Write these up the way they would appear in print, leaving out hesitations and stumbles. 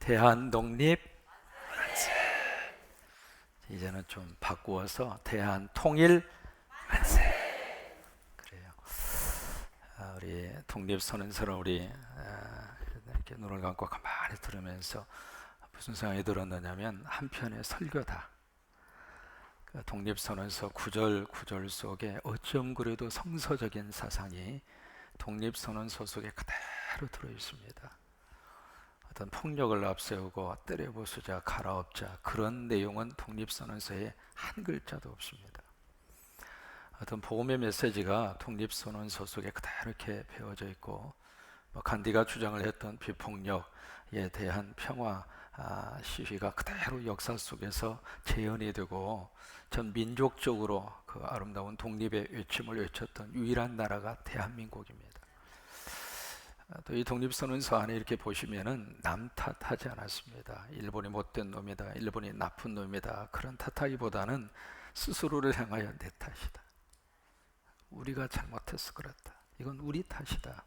대한독립 만세. 이제는 좀 바꾸어서 대한통일 만세. 그래요. 우리 독립선언서를 우리 이렇게 눈을 감고 가만히 들으면서 무슨 생각이 들었느냐면 한편의 설교다. 그 독립선언서 구절 구절 속에 어쩜 그래도 성서적인 사상이 독립선언서 속에 그대로 들어있습니다. 어떤 폭력을 앞세우고 때려부수자, 갈아엎자 그런 내용은 독립선언서에 한 글자도 없습니다. 어떤 복음의 메시지가 독립선언서 속에 그대로 이렇게 배워져 있고, 간디가 주장을 했던 비폭력에 대한 평화 시위가 그대로 역사 속에서 재현이 되고 전 민족적으로 그 아름다운 독립의 외침을 외쳤던 유일한 나라가 대한민국입니다. 또 이 독립선언서 안에 이렇게 보시면은 남 탓하지 않았습니다. 일본이 못된 놈이다, 일본이 나쁜 놈이다, 그런 탓하기보다는 스스로를 향하여 내 탓이다, 우리가 잘못해서 그렇다, 이건 우리 탓이다.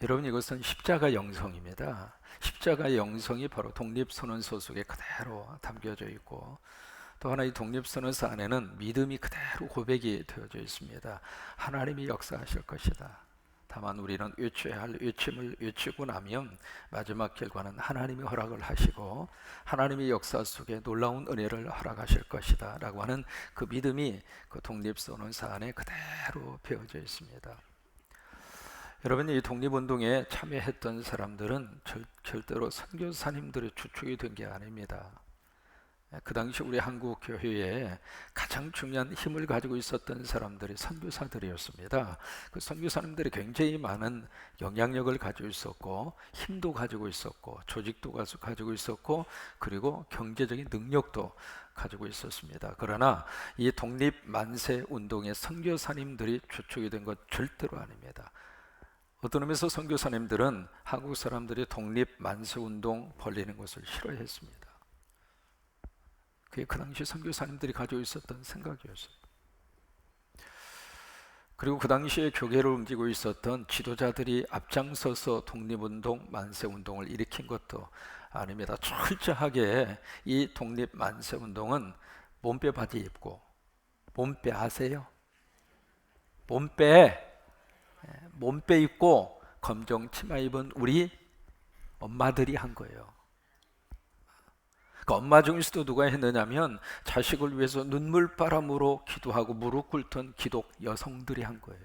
여러분, 이것은 십자가 영성입니다. 십자가 영성이 바로 독립선언서 속에 그대로 담겨져 있고, 또 하나 이 독립선언서 안에는 믿음이 그대로 고백이 되어져 있습니다. 하나님이 역사하실 것이다. 다만 우리는 외쳐야 할 외침을 외치고 나면 마지막 결과는 하나님이 허락을 하시고 하나님의 역사 속에 놀라운 은혜를 허락하실 것이다 라고 하는 그 믿음이 그 독립선언서 안에 그대로 배어져 있습니다. 여러분, 이 독립운동에 참여했던 사람들은 절대로 선교사님들의 주축이 된 게 아닙니다. 그 당시 우리 한국 교회에 가장 중요한 힘을 가지고 있었던 사람들이 선교사들이었습니다. 그 선교사님들이 굉장히 많은 영향력을 가지고 있었고, 힘도 가지고 있었고, 조직도 가지고 있었고, 그리고 경제적인 능력도 가지고 있었습니다. 그러나 이 독립 만세 운동의 선교사님들이 주축이 된 것 절대로 아닙니다. 어떤 의미에서 선교사님들은 한국 사람들이 독립 만세 운동 벌리는 것을 싫어했습니다. 그게 그 당시 선교사님들이 가지고 있었던 생각이었어요. 그리고 그 당시에 교계를 움직이고 있었던 지도자들이 앞장서서 독립운동, 만세운동을 일으킨 것도 아닙니다. 철저하게 이 독립 만세운동은 몸빼 바지 입고, 몸빼 아세요? 몸빼 입고 검정 치마 입은 우리 엄마들이 한 거예요. 그 엄마 중에서도 누가 했느냐면 자식을 위해서 눈물바람으로 기도하고 무릎 꿇던 기독 여성들이 한 거예요.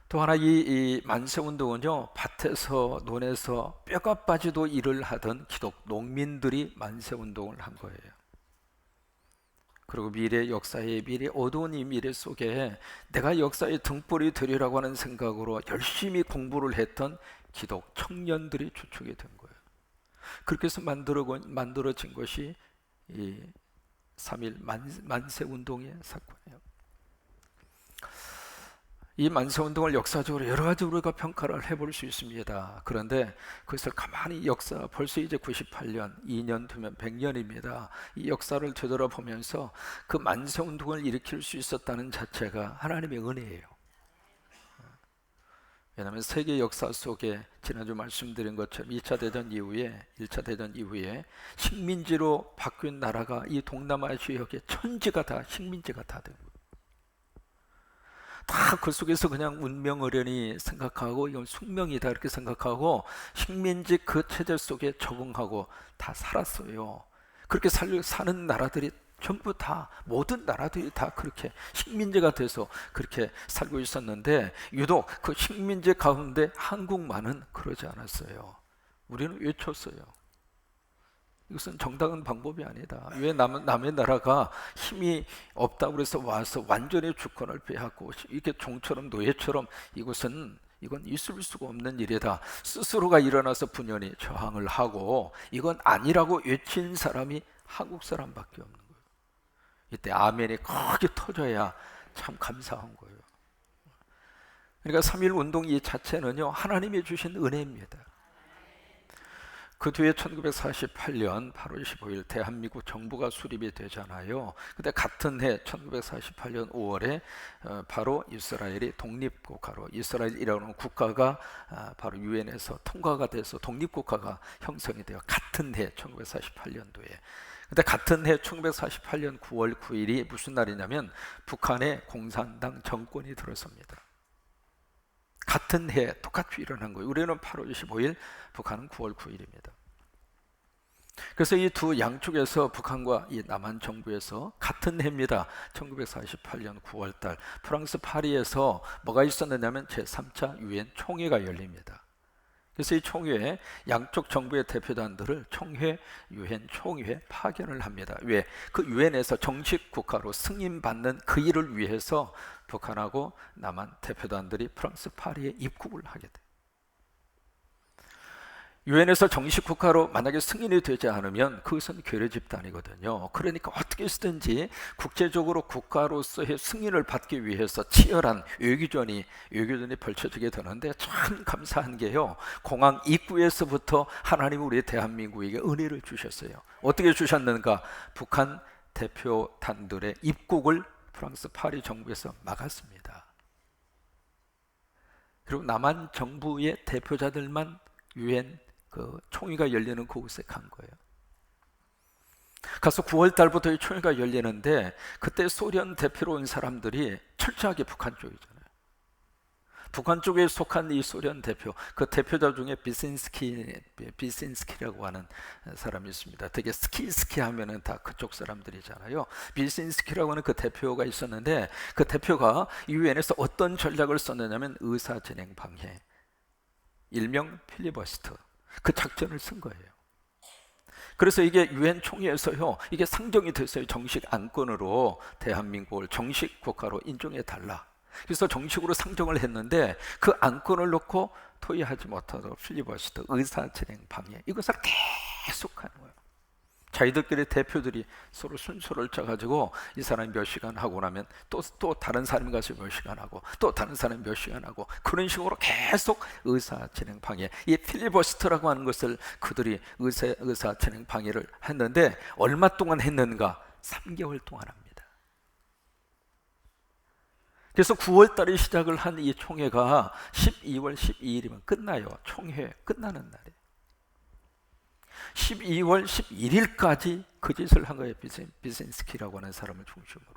또 하나 이 만세운동은요, 밭에서 논에서 뼈가 빠지도 일을 하던 기독 농민들이 만세운동을 한 거예요. 그리고 미래 역사의 미래, 어두운 이 미래 속에 내가 역사의 등불이 되리라고 하는 생각으로 열심히 공부를 했던 기독 청년들이 주축이 된 거예요. 그렇게 해서 만들어진 것이 이 3.1 만세운동의 사건이에요. 이 만세운동을 역사적으로 여러 가지 우리가 평가를 해볼 수 있습니다. 그런데 그것을 가만히 역사, 벌써 이제 98년, 2년 되면 100년입니다. 이 역사를 되돌아보면서 그 만세운동을 일으킬 수 있었다는 자체가 하나님의 은혜예요. 왜냐하면 세계 역사 속에 지난주 말씀드린 것처럼 2차 대전 이후에 1차 대전 이후에 식민지로 바뀐 나라가 이 동남아 지역의 천지가 다 식민지가 다 된 거예요. 다 그 속에서 그냥 운명어련히 생각하고 이건 숙명이다 이렇게 생각하고 식민지 그 체제 속에 적응하고 다 살았어요. 그렇게 사는 나라들이 전부 다, 모든 나라들이 다 그렇게 식민지가 돼서 그렇게 살고 있었는데, 유독 그 식민지 가운데 한국만은 그러지 않았어요. 우리는 외쳤어요. 이것은 정당한 방법이 아니다. 왜 남의 나라가 힘이 없다고 그래서 와서 완전히 주권을 빼앗고 이렇게 종처럼 노예처럼, 이건 있을 수가 없는 일이다. 스스로가 일어나서 분연히 저항을 하고 이건 아니라고 외친 사람이 한국 사람밖에 없는 거예요. 이때 아멘이 크게 터져야 참 감사한 거예요. 그러니까 3.1 운동 이 자체는요, 하나님이 주신 은혜입니다. 그 뒤에 1948년 8월 15일 대한민국 정부가 수립이 되잖아요. 근데 같은 해 1948년 5월에 바로 이스라엘이 독립국가로, 이스라엘이라는 국가가 바로 유엔에서 통과가 돼서 독립국가가 형성이 돼요. 같은 해 1948년도에. 근데 같은 해 1948년 9월 9일이 무슨 날이냐면 북한의 공산당 정권이 들어섭니다. 같은 해 똑같이 일어난 거예요. 우리는 8월 25일, 북한은 9월 9일입니다. 그래서 이 두 양쪽에서 북한과 이 남한 정부에서 같은 해입니다. 1948년 9월 달 프랑스 파리에서 뭐가 있었느냐면 제3차 유엔 총회가 열립니다. 그래서 이 총회에 양쪽 정부의 대표단들을 총회, 유엔 총회에 파견을 합니다. 왜? 그 유엔에서 정식 국가로 승인받는 그 일을 위해서 북한하고 남한 대표단들이 프랑스 파리에 입국을 하게 돼요. 유엔에서 정식 국가로 만약에 승인이 되지 않으면 그것은 괴뢰 집단이거든요. 그러니까 어떻게 쓰든지 국제적으로 국가로서의 승인을 받기 위해서 치열한 외교전이 펼쳐지게 되는데, 참 감사한 게요, 공항 입구에서부터 하나님 우리 대한민국에게 은혜를 주셨어요. 어떻게 주셨는가? 북한 대표단들의 입국을 프랑스 파리 정부에서 막았습니다. 그리고 남한 정부의 대표자들만 유엔 총회가 열리는 그곳에 간 거예요. 가서 9월 달부터 이 총회가 열리는데, 그때 소련 대표로 온 사람들이 철저하게 북한 쪽이잖아요. 북한 쪽에 속한 이 소련 대표, 그 대표자 중에 비신스키라고 하는 사람이 있습니다. 되게 스키 하면은 다 그쪽 사람들이잖아요. 비신스키라고 하는 그 대표가 있었는데, 그 대표가 유엔에서 어떤 전략을 썼느냐면 의사 진행 방해, 일명 필리버스터, 그 작전을 쓴 거예요. 그래서 이게 유엔 총회에서요, 이게 상정이 됐어요. 정식 안건으로 대한민국을 정식 국가로 인정해 달라. 그래서 정식으로 상정을 했는데, 그 안건을 놓고 토의하지 못하도록 필리버스터, 의사 진행 방해, 이것을 계속 하는 거예요. 자기들끼리 대표들이 서로 순서를 짜가지고 이 사람이 몇 시간 하고 나면 또 다른 사람이 가서 몇 시간 하고, 또 다른 사람이 몇 시간 하고, 그런 식으로 계속 의사 진행 방해, 이 필리버스터라고 하는 것을 그들이 의사 진행 방해를 했는데, 얼마 동안 했는가? 3개월 동안 합니다. 그래서 9월 달에 시작을 한 이 총회가 12월 12일이면 끝나요. 총회 끝나는 날에 12월 11일까지 그 짓을 한 거예요. 비신스키라고 하는 사람을 중심으로.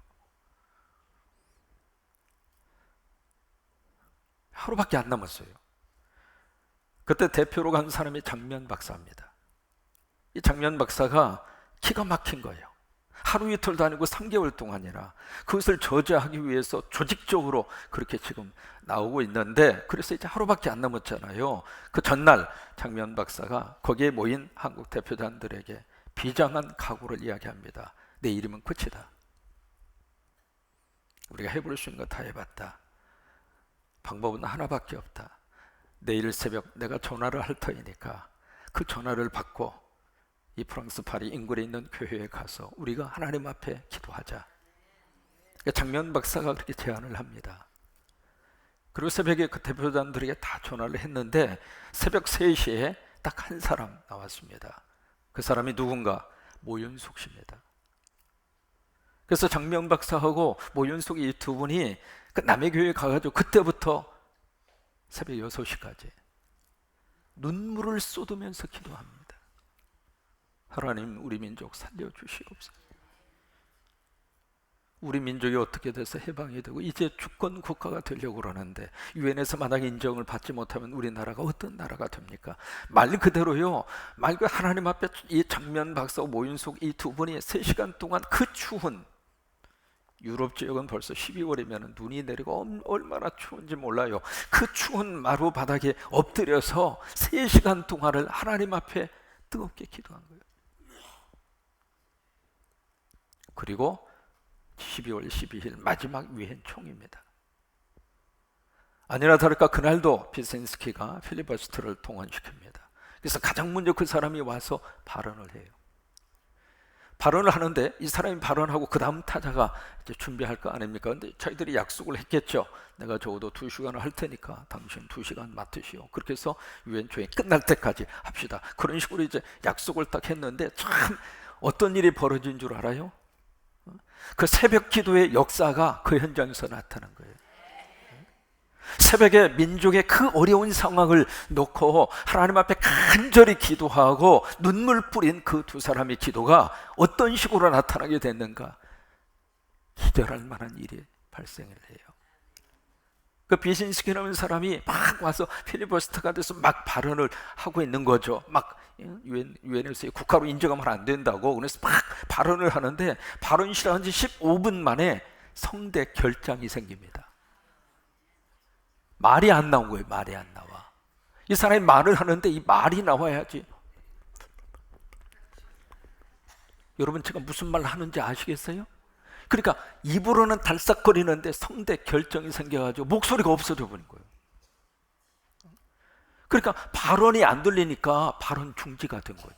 하루밖에 안 남았어요. 그때 대표로 간 사람이 장면 박사입니다. 이 장면 박사가 기가 막힌 거예요. 하루 이틀도 아니고 3개월 동안이나 그것을 저지하기 위해서 조직적으로 그렇게 지금 나오고 있는데, 그래서 이제 하루밖에 안 남았잖아요. 그 전날 장면 박사가 거기에 모인 한국 대표단들에게 비장한 각오를 이야기합니다. 내 이름은 끝이다. 우리가 해볼 수 있는 거 다 해봤다. 방법은 하나밖에 없다. 내일 새벽 내가 전화를 할 터이니까 그 전화를 받고 이 프랑스 파리 인근에 있는 교회에 가서 우리가 하나님 앞에 기도하자. 장면 박사가 그렇게 제안을 합니다. 그리고 새벽에 그 대표단들에게 다 전화를 했는데, 새벽 3시에 딱 한 사람 나왔습니다. 그 사람이 누군가? 모윤숙 씨입니다. 그래서 장면 박사하고 모윤숙 이 두 분이 그 남의 교회에 가가지고 그때부터 새벽 6시까지 눈물을 쏟으면서 기도합니다. 하나님, 우리 민족 살려주시옵소서. 우리 민족이 어떻게 돼서 해방이 되고 이제 주권 국가가 되려고 그러는데, 유엔에서 만약 인정을 받지 못하면 우리나라가 어떤 나라가 됩니까? 말 그대로요, 말 그대로 하나님 앞에 이 장면 박사와 모윤숙 이 두 분이 3시간 동안 그 추운, 유럽 지역은 벌써 12월이면 눈이 내리고 얼마나 추운지 몰라요. 그 추운 마루 바닥에 엎드려서 3시간 동안을 하나님 앞에 뜨겁게 기도한 거예요. 그리고 12월 12일 마지막 유엔 총회입니다. 아니나 다를까 그날도 비신스키가 필리버스터를 동원시킵니다. 그래서 가장 먼저 그 사람이 와서 발언을 해요. 발언을 하는데 이 사람이 발언하고 그 다음 타자가 이제 준비할 거 아닙니까? 근데 저희들이 약속을 했겠죠. 내가 적어도 2시간을 할 테니까 당신 2시간 맡으시오. 그렇게 해서 유엔 총회 끝날 때까지 합시다. 그런 식으로 이제 약속을 딱 했는데 참 어떤 일이 벌어진 줄 알아요? 그 새벽 기도의 역사가 그 현장에서 나타난 거예요. 새벽에 민족의 그 어려운 상황을 놓고 하나님 앞에 간절히 기도하고 눈물 뿌린 그 두 사람의 기도가 어떤 식으로 나타나게 됐는가? 기절할 만한 일이 발생을 해요. 그 비신시키는 사람이 막 와서 필리버스터가 돼서 막 발언을 하고 있는 거죠. 막 유엔에서 국가로 인정하면 안 된다고 그래서 막 발언을 하는데 발언 시작한 지 15분 만에 성대 결장이 생깁니다. 말이 안 나온 거예요. 말이 안 나와. 이 사람이 말을 하는데 이 말이 나와야지. 여러분 제가 무슨 말 하는지 아시겠어요? 그러니까 입으로는 달싹거리는데 성대 결정이 생겨가지고 목소리가 없어져 버린 거예요. 그러니까 발언이 안 들리니까 발언 중지가 된 거지.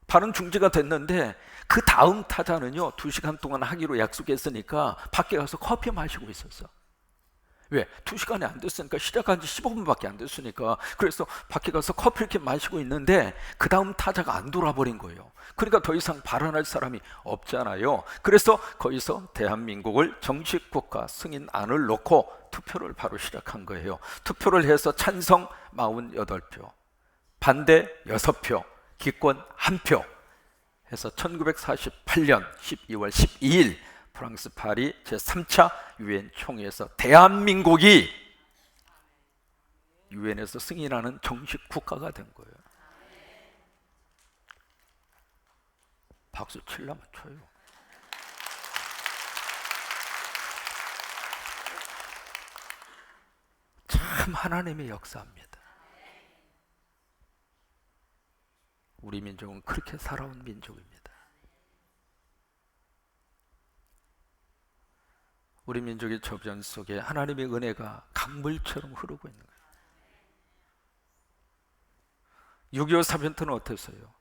발언 중지가 됐는데 그 다음 타자는요 2시간 동안 하기로 약속했으니까 밖에 가서 커피 마시고 있었어. 왜? 2시간이 안 됐으니까, 시작한 지 15분밖에 안 됐으니까. 그래서 밖에 가서 커피 이렇게 마시고 있는데 그 다음 타자가 안 돌아버린 거예요. 그러니까 더 이상 발언할 사람이 없잖아요. 그래서 거기서 대한민국을 정식 국가 승인안을 놓고 투표를 바로 시작한 거예요. 투표를 해서 찬성 48표, 반대 6표, 기권 1표 해서 1948년 12월 12일 프랑스 파리 제3차 유엔 총회에서 대한민국이 유엔에서 승인하는 정식 국가가 된 거예요. 박수 치려면 쳐요. 참 하나님의 역사입니다. 우리 민족은 그렇게 살아온 민족입니다. 우리 민족의 저변 속에 하나님의 은혜가 강물처럼 흐르고 있는 거예요. 6.25 사변투는 어땠어요?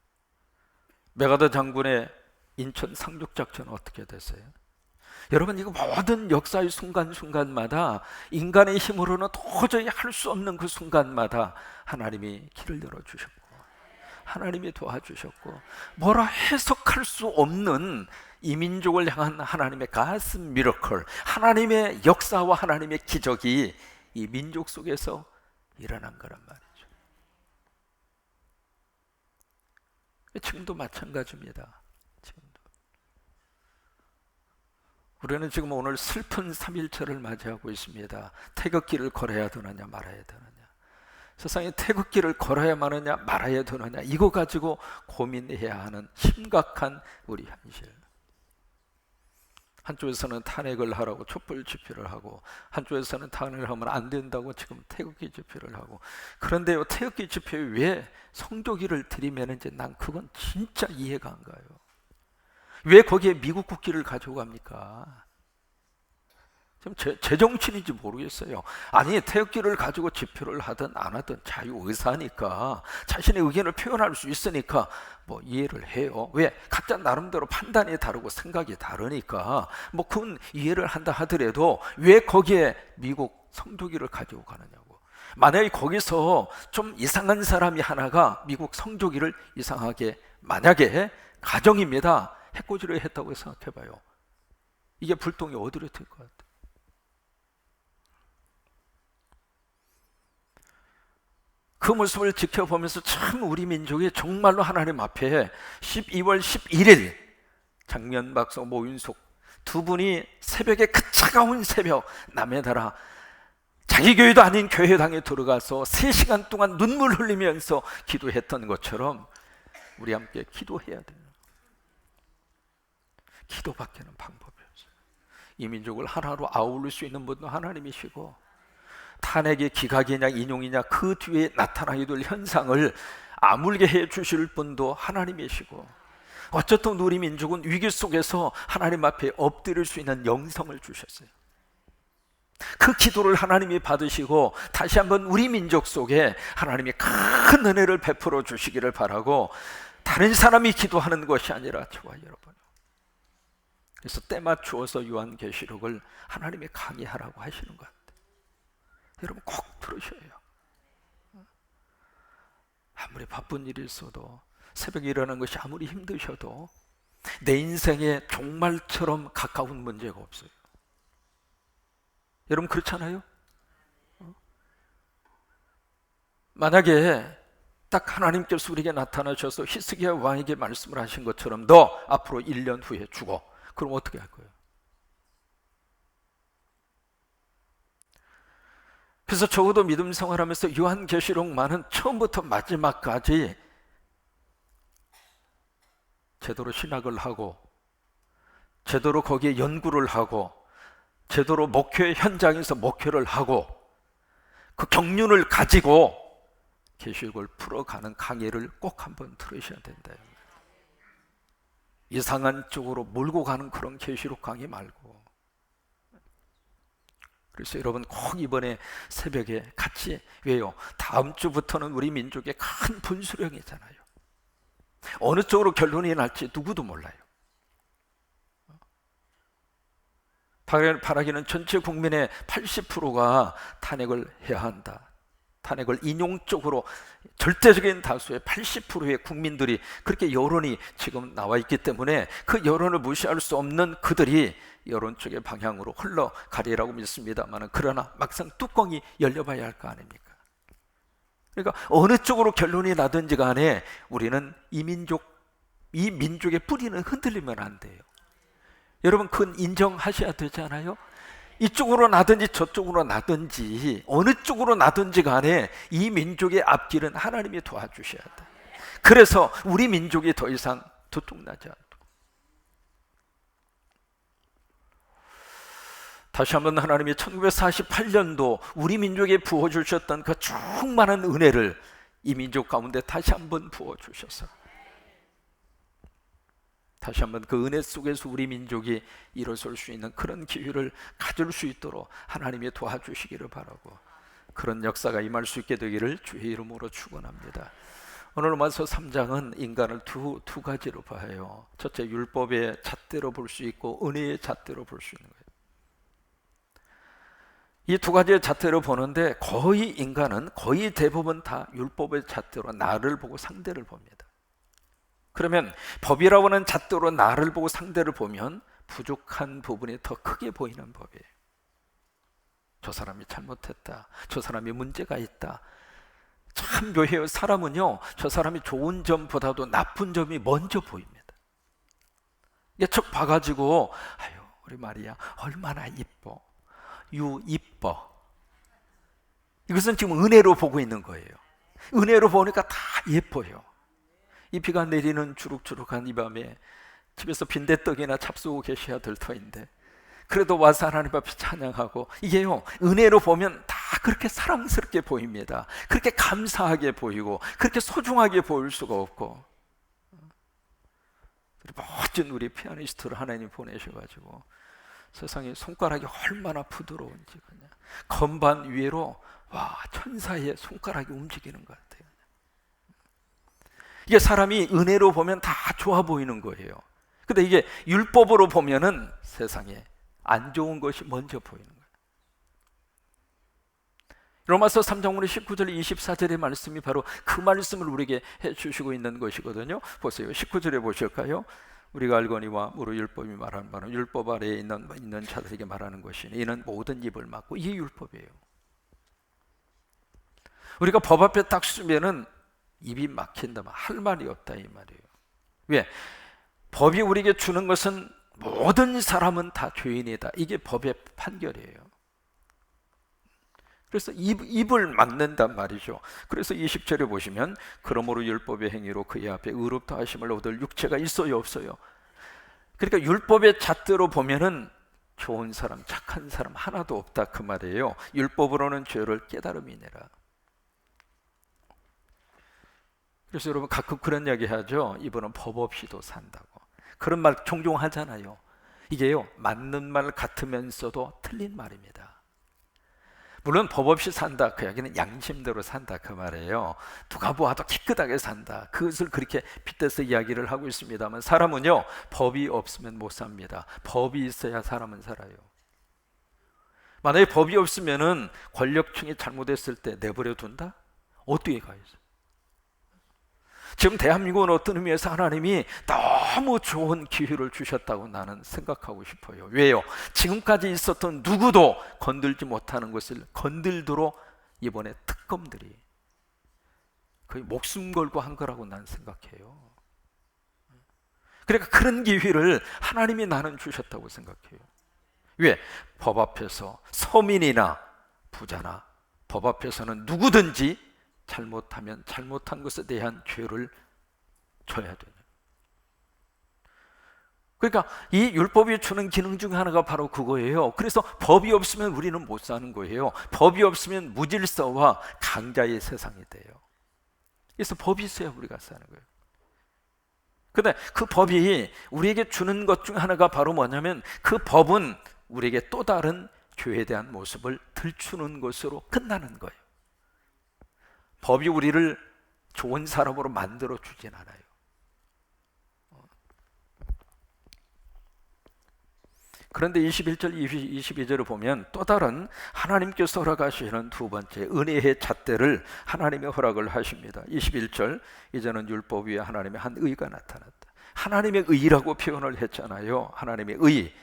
메가더 장군의 인천 상륙작전은 어떻게 됐어요? 여러분 이거 모든 역사의 순간순간마다 인간의 힘으로는 도저히 할 수 없는 그 순간마다 하나님이 길을 열어주셨고 하나님이 도와주셨고 뭐라 해석할 수 없는 이 민족을 향한 하나님의 가슴 미러클, 하나님의 역사와 하나님의 기적이 이 민족 속에서 일어난 거란 말이죠. 지금도 마찬가지입니다. 지금도. 우리는 지금 오늘 슬픈 3.1절을 맞이하고 있습니다. 태극기를 걸어야 되느냐 말아야 되느냐, 세상에 태극기를 걸어야 마느냐 말아야 되느냐, 이거 가지고 고민해야 하는 심각한 우리 현실. 한쪽에서는 탄핵을 하라고 촛불 집회를 하고 한쪽에서는 탄핵을 하면 안 된다고 지금 태극기 집회를 하고. 그런데요 태극기 집회에 왜 성조기를 들이매는지 난 그건 진짜 이해가 안 가요. 왜 거기에 미국 국기를 가지고 갑니까? 좀 제정신인지 모르겠어요. 아니 태극기를 가지고 집회를 하든 안 하든 자유의사니까 자신의 의견을 표현할 수 있으니까 뭐 이해를 해요. 왜? 각자 나름대로 판단이 다르고 생각이 다르니까 뭐 그건 이해를 한다 하더라도 왜 거기에 미국 성조기를 가지고 가느냐고. 만약에 거기서 좀 이상한 사람이 하나가 미국 성조기를 이상하게, 만약에 가정입니다, 해코지를 했다고 생각해봐요. 이게 불똥이 어디로 튈 것 같아요? 그 모습을 지켜보면서 참 우리 민족이 정말로 하나님 앞에 12월 11일 장면박사, 모윤숙 두 분이 새벽에 그 차가운 새벽 남의 나라 자기 교회도 아닌 교회당에 들어가서 3시간 동안 눈물 흘리면서 기도했던 것처럼 우리 함께 기도해야 돼요. 기도밖에는 방법이 없어요. 이 민족을 하나로 아울릴 수 있는 분도 하나님이시고 탄핵의 기각이냐 인용이냐 그 뒤에 나타나게 될 현상을 아물게 해 주실 분도 하나님이시고, 어쨌든 우리 민족은 위기 속에서 하나님 앞에 엎드릴 수 있는 영성을 주셨어요. 그 기도를 하나님이 받으시고 다시 한번 우리 민족 속에 하나님이 큰 은혜를 베풀어 주시기를 바라고, 다른 사람이 기도하는 것이 아니라 저와 여러분. 그래서 때 맞추어서 요한계시록을 하나님이 강의하라고 하시는 것 같아요. 여러분 꼭 들으셔야 해요. 아무리 바쁜 일이 있어도, 새벽에 일어나는 것이 아무리 힘드셔도 내 인생에 종말처럼 가까운 문제가 없어요. 여러분 그렇잖아요? 만약에 딱 하나님께서 우리에게 나타나셔서 히스기야 왕에게 말씀을 하신 것처럼 너 앞으로 1년 후에 죽어. 그럼 어떻게 할 거예요? 그래서 적어도 믿음 생활하면서 요한계시록만은 처음부터 마지막까지 제대로 신학을 하고, 제대로 거기에 연구를 하고, 제대로 목회 현장에서 목회를 하고, 그 경륜을 가지고 계시록을 풀어가는 강의를 꼭 한번 들으셔야 된다. 이상한 쪽으로 몰고 가는 그런 계시록 강의 말고. 그래서 여러분 꼭 이번에 새벽에 같이, 왜요? 다음 주부터는 우리 민족의 큰 분수령이잖아요. 어느 쪽으로 결론이 날지 누구도 몰라요. 바라기는 전체 국민의 80%가 탄핵을 해야 한다. 탄핵을 인용적으로 절대적인 다수의 80%의 국민들이 그렇게 여론이 지금 나와 있기 때문에 그 여론을 무시할 수 없는 그들이 여론 쪽의 방향으로 흘러가리라고 믿습니다만, 그러나 막상 뚜껑이 열려봐야 할 거 아닙니까? 그러니까 어느 쪽으로 결론이 나든지 간에 우리는 이 민족의 뿌리는 흔들리면 안 돼요. 여러분 그건 인정하셔야 되잖아요. 이쪽으로 나든지 저쪽으로 나든지 어느 쪽으로 나든지 간에 이 민족의 앞길은 하나님이 도와주셔야 돼. 그래서 우리 민족이 더 이상 도둑나지 않도록. 다시 한번 하나님이 1948년도 우리 민족에 부어주셨던 그 충만한 은혜를 이 민족 가운데 다시 한번 부어주셔서 다시 한번 그 은혜 속에서 우리 민족이 일어설 수 있는 그런 기회를 가질 수 있도록 하나님이 도와주시기를 바라고, 그런 역사가 임할 수 있게 되기를 주의 이름으로 축원합니다. 오늘 로마서 3장은 인간을 두 가지로 봐요. 첫째, 율법의 잣대로 볼 수 있고 은혜의 잣대로 볼 수 있는 거예요. 이 두 가지의 잣대로 보는데 인간은 거의 대부분 다 율법의 잣대로 나를 보고 상대를 봅니다. 그러면 법이라고 하는 잣대로 나를 보고 상대를 보면 부족한 부분이 더 크게 보이는 법이에요. 저 사람이 잘못했다, 저 사람이 문제가 있다. 참 묘해요. 사람은요, 저 사람이 좋은 점보다도 나쁜 점이 먼저 보입니다. 이게 척 봐가지고 아유 우리 마리아 얼마나 이뻐, 이뻐. 이것은 지금 은혜로 보고 있는 거예요. 은혜로 보니까 다 예뻐요. 이 비가 내리는 주룩주룩한 이 밤에 집에서 빈대떡이나 잡수고 계셔야 될 터인데 그래도 와서 하나님 앞에 찬양하고, 이게요 은혜로 보면 다 그렇게 사랑스럽게 보입니다. 그렇게 감사하게 보이고 그렇게 소중하게 보일 수가 없고, 멋진 우리 피아니스트를 하나님 보내셔가지고 세상에 손가락이 얼마나 부드러운지, 그냥 건반 위로 와 천사의 손가락이 움직이는 것 같아요. 이게 사람이 은혜로 보면 다 좋아 보이는 거예요. 근데 이게 율법으로 보면은 세상에 안 좋은 것이 먼저 보이는 거예요. 로마서 3장 19절 24절의 말씀이 바로 그 말씀을 우리에게 해주시고 있는 것이거든요. 보세요. 19절에 보실까요? 우리가 알거니와 무릇 율법이 말하는 바는 율법 아래에 있는 자들에게 말하는 것이니 이는 모든 입을 막고, 이게 율법이에요. 우리가 법 앞에 딱 서면은 입이 막힌다, 할 말이 없다 이 말이에요. 왜? 법이 우리에게 주는 것은 모든 사람은 다 죄인이다, 이게 법의 판결이에요. 그래서 입을 막는단 말이죠. 그래서 20절에 보시면 그러므로 율법의 행위로 그의 앞에 의롭다 하심을 얻을 육체가 있어요 없어요? 그러니까 율법의 잣대로 보면은 좋은 사람, 착한 사람 하나도 없다 그 말이에요. 율법으로는 죄를 깨달음이니라. 그래서 여러분 가끔 그런 이야기 하죠. 이분은 법 없이도 산다고. 그런 말 종종 하잖아요. 이게요 맞는 말 같으면서도 틀린 말입니다. 물론 법 없이 산다, 그 이야기는 양심대로 산다 그 말이에요. 누가 보아도 깨끗하게 산다, 그것을 그렇게 빗대서 이야기를 하고 있습니다만, 사람은요 법이 없으면 못 삽니다. 법이 있어야 사람은 살아요. 만약에 법이 없으면은 권력층이 잘못했을 때 내버려 둔다? 어떻게 가야죠? 지금 대한민국은 어떤 의미에서 하나님이 너무 좋은 기회를 주셨다고 나는 생각하고 싶어요. 왜요? 지금까지 있었던 누구도 건들지 못하는 것을 건들도록 이번에 특검들이 거의 목숨 걸고 한 거라고 나는 생각해요. 그러니까 그런 기회를 하나님이 나는 주셨다고 생각해요. 왜? 법 앞에서 서민이나 부자나 법 앞에서는 누구든지 잘못하면 잘못한 것에 대한 죄를 져야 돼요. 그러니까 이 율법이 주는 기능 중 하나가 바로 그거예요. 그래서 법이 없으면 우리는 못 사는 거예요. 법이 없으면 무질서와 강자의 세상이 돼요. 그래서 법이 있어야 우리가 사는 거예요. 근데 그 법이 우리에게 주는 것 중 하나가 바로 뭐냐면, 그 법은 우리에게 또 다른 죄에 대한 모습을 들추는 것으로 끝나는 거예요. 법이 우리를 좋은 사람으로 만들어 주진 않아요. 그런데 21절, 22절을 보면 또 다른 하나님께서 허락하시는 두 번째 은혜의 잣대를 하나님이 허락을 하십니다. 21절, 이제는 율법 위에 하나님의 한 의가 나타났다. 하나님의 의라고 표현을 했잖아요. 하나님의 의,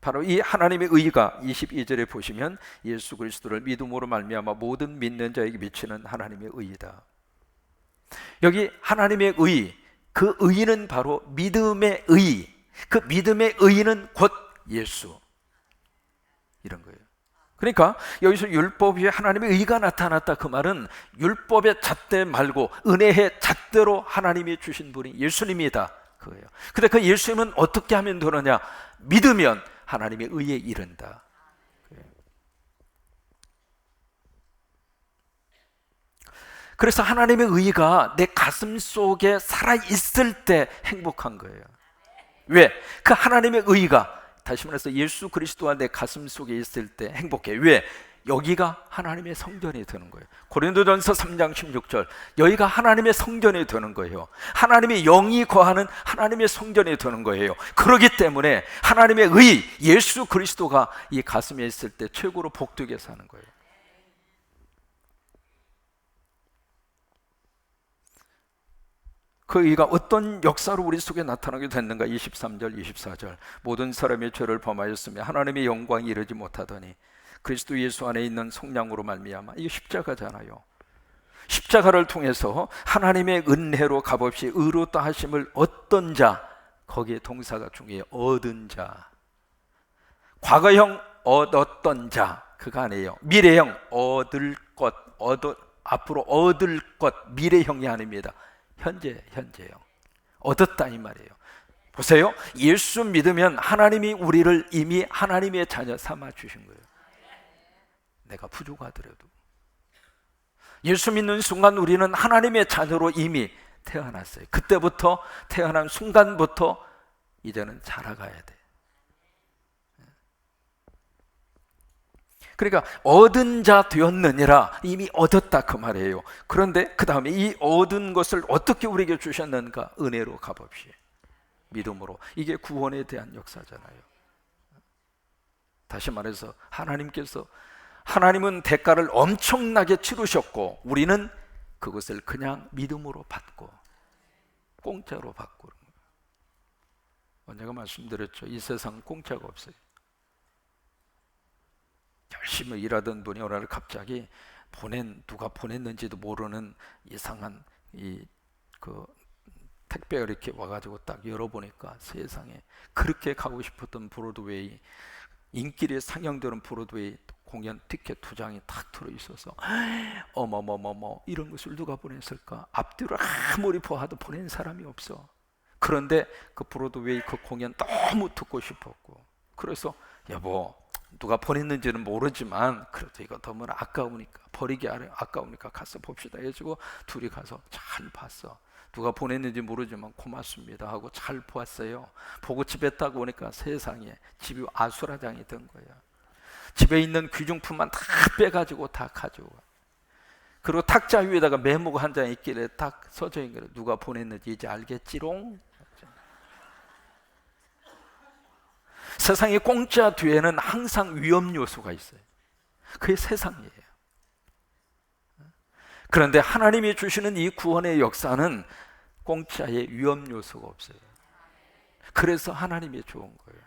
바로 이 하나님의 의가 22절에 보시면 예수 그리스도를 믿음으로 말미암아 모든 믿는 자에게 미치는 하나님의 의이다. 여기 하나님의 의, 그 의는 바로 믿음의 의, 그 믿음의 의는 곧 예수, 이런 거예요. 그러니까 여기서 율법 위에 하나님의 의가 나타났다, 그 말은 율법의 잣대 말고 은혜의 잣대로 하나님이 주신 분이 예수님이다, 그거예요. 근데 그 예수님은 어떻게 하면 되느냐? 믿으면 하나님의 의에 이른다. 그래서 하나님의 의가 내 가슴 속에 살아있을 때 행복한 거예요. 왜? 그 하나님의 의가, 다시 말해서 예수 그리스도가 내 가슴 속에 있을 때 행복해. 왜? 여기가 하나님의 성전이 되는 거예요. 고린도전서 3장 16절, 여기가 하나님의 성전이 되는 거예요. 하나님의 영이 거하는 하나님의 성전이 되는 거예요. 그렇기 때문에 하나님의 의, 예수 그리스도가 이 가슴에 있을 때 최고로 복되게 사는 거예요. 그 의가 어떤 역사로 우리 속에 나타나게 됐는가? 23절, 24절, 모든 사람의 죄를 범하였으며 하나님의 영광이 이르지 못하더니 그리스도 예수 안에 있는 속량으로 말미암아, 이게 십자가잖아요. 십자가를 통해서 하나님의 은혜로 값없이 의롭다 하심을 얻던 자, 거기에 동사가 중요해요. 얻은 자. 과거형 얻었던 자, 그거 아니에요. 미래형 얻을 것, 앞으로 얻을 것, 미래형이 아닙니다. 현재형. 얻었다 이 말이에요. 보세요. 예수 믿으면 하나님이 우리를 이미 하나님의 자녀 삼아 주신 거예요. 내가 부족하더라도 예수 믿는 순간 우리는 하나님의 자녀로 이미 태어났어요. 그때부터, 태어난 순간부터 이제는 자라가야 돼. 그러니까 얻은 자 되었느니라, 이미 얻었다 그 말이에요. 그런데 그 다음에 이 얻은 것을 어떻게 우리에게 주셨는가? 은혜로 값없이, 믿음으로. 이게 구원에 대한 역사잖아요. 다시 말해서 하나님은 대가를 엄청나게 치르셨고 우리는 그것을 그냥 믿음으로 받고 공짜로 받고. 제가 말씀드렸죠. 이 세상은 공짜가 없어요. 열심히 일하던 분이 어느 날 갑자기 누가 보냈는지도 모르는 이상한 그 택배가 이렇게 와가지고 딱 열어보니까 세상에 그렇게 가고 싶었던 브로드웨이, 인기리에 상영되는 브로드웨이 공연 티켓 2장이 탁 들어있어서 어머머머머, 이런 것을 누가 보냈을까? 앞뒤로 아무리 보아도 보낸 사람이 없어. 그런데 그 브로드웨이 그 공연 너무 듣고 싶었고, 그래서 여보, 누가 보냈는지는 모르지만 그래도 이거 너무 아까우니까, 버리기 아까우니까 가서 봅시다 해주고 둘이 가서 잘 봤어. 누가 보냈는지 모르지만 고맙습니다 하고 잘 보았어요. 보고 집에 딱 오니까 세상에 집이 아수라장이 된 거야. 집에 있는 귀중품만 다 빼가지고 다 가져와. 그리고 탁자 위에다가 메모가 한 장 있길래 딱 써져 있는 거예요. 누가 보냈는지 이제 알겠지롱. 세상의 공짜 뒤에는 항상 위험 요소가 있어요. 그게 세상이에요. 그런데 하나님이 주시는 이 구원의 역사는 공짜의 위험 요소가 없어요. 그래서 하나님이 좋은 거예요.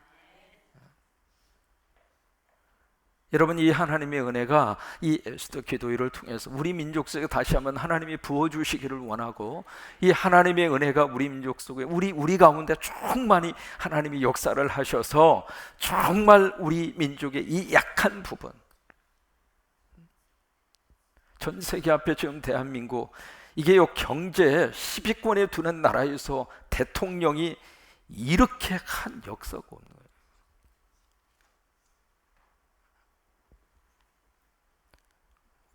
여러분, 이 하나님의 은혜가 이 에스더 기도회를 통해서 우리 민족 속에 다시 한번 하나님이 부어주시기를 원하고, 이 하나님의 은혜가 우리 민족 속에 우리 가운데 충만히 하나님이 역사를 하셔서 정말 우리 민족의 이 약한 부분, 전 세계 앞에 지금 대한민국 이게요, 경제 10위권에 두는 나라에서 대통령이 이렇게 한 역사가 없는 거예요.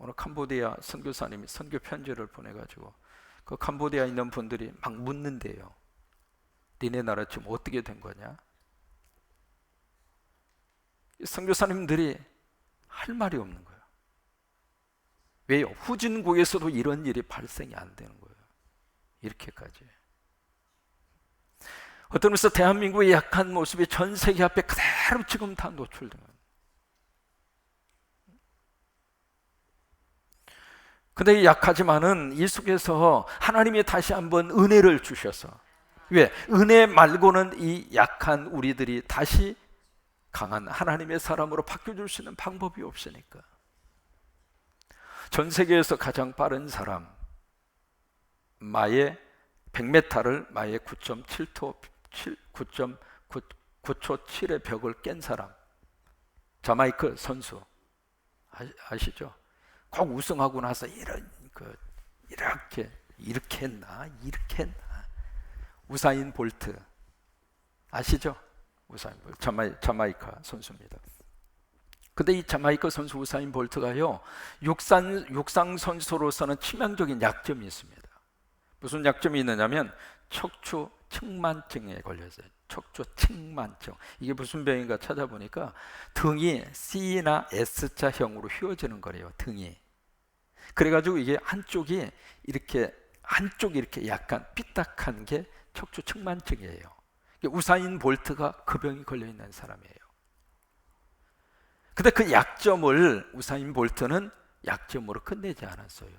오늘 캄보디아 선교사님이 선교 편지를 보내가지고 그 캄보디아에 있는 분들이 막 묻는데요. 니네 나라 지금 어떻게 된 거냐? 선교사님들이 할 말이 없는 거예요. 왜요? 후진국에서도 이런 일이 발생이 안 되는 거예요. 이렇게까지. 어떤 면에서 대한민국의 약한 모습이 전 세계 앞에 그대로 지금 다 노출된 거예요. 근데 약하지만은 이 속에서 하나님이 다시 한번 은혜를 주셔서, 왜? 은혜 말고는 이 약한 우리들이 다시 강한 하나님의 사람으로 바뀌어줄 수 있는 방법이 없으니까. 전 세계에서 가장 빠른 사람, 마의 100m를 마의 9.9초 7의 벽을 깬 사람, 자마이카 선수 아시죠? 꼭 우승하고 나서 이렇게 했나? 우사인 볼트 아시죠? 우사인 볼트, 자마이카 선수입니다. 근데 이 자마이카 선수 우사인 볼트가요, 육상 선수로서는 치명적인 약점이 있습니다. 무슨 약점이 있느냐면 척추 측만증에 걸렸어요. 척추 측만증. 이게 무슨 병인가 찾아보니까 등이 C나 S자형으로 휘어지는 거래요. 등이. 그래가지고 이게 한쪽이 이렇게 약간 삐딱한 게 척추 측만증이에요. 우사인 볼트가 그 병이 걸려 있는 사람이에요. 근데 그 약점을 우사인 볼트는 약점으로 끝내지 않았어요.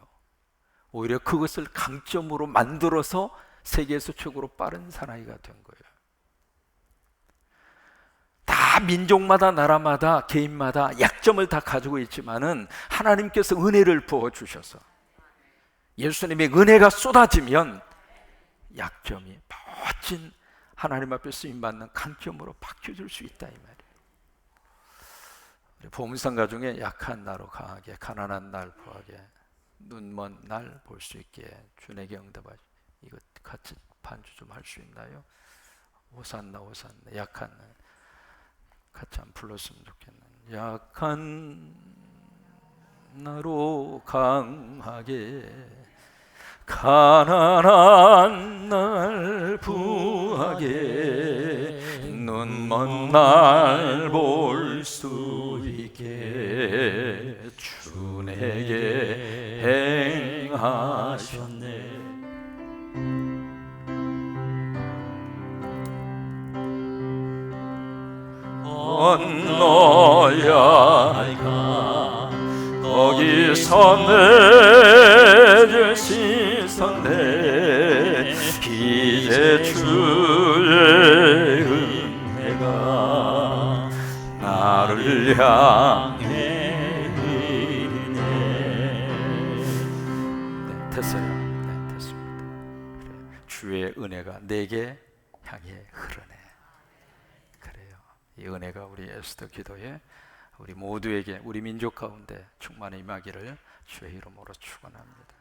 오히려 그것을 강점으로 만들어서 세계에서 최고로 빠른 사나이가 된 거예요. 다 민족마다, 나라마다, 개인마다 약점을 다 가지고 있지만은 하나님께서 은혜를 부어주셔서 예수님의 은혜가 쏟아지면 약점이 멋진 하나님 앞에 쓰임받는 강점으로 바뀌어질 수 있다, 이 말이에요. 보험상가 중에 약한 나로 강하게, 가난한 날 부하게, 눈먼 날 볼 수 있게, 주에게 응답하시. 이거 같이 반주 좀 할 수 있나요? 호산나 약한 날 같이 안 불렀으면 좋겠네. 약한 나로 강하게, 가난한 날 부하게, 눈먼 날 볼 수 있게 주 내게 행하셨네. 건너야 거기서 내 시선 내 이제 주의 은혜가 나를 향해 흐르네. 네, 됐어요. 네, 됐습니다. 그래, 주의 은혜가 내게 향해 흐르네. 그래요. 이 은혜가 우리 에스더 기도에 우리 모두에게, 우리 민족 가운데 충만히 임하기를 주의 이름으로 축원합니다.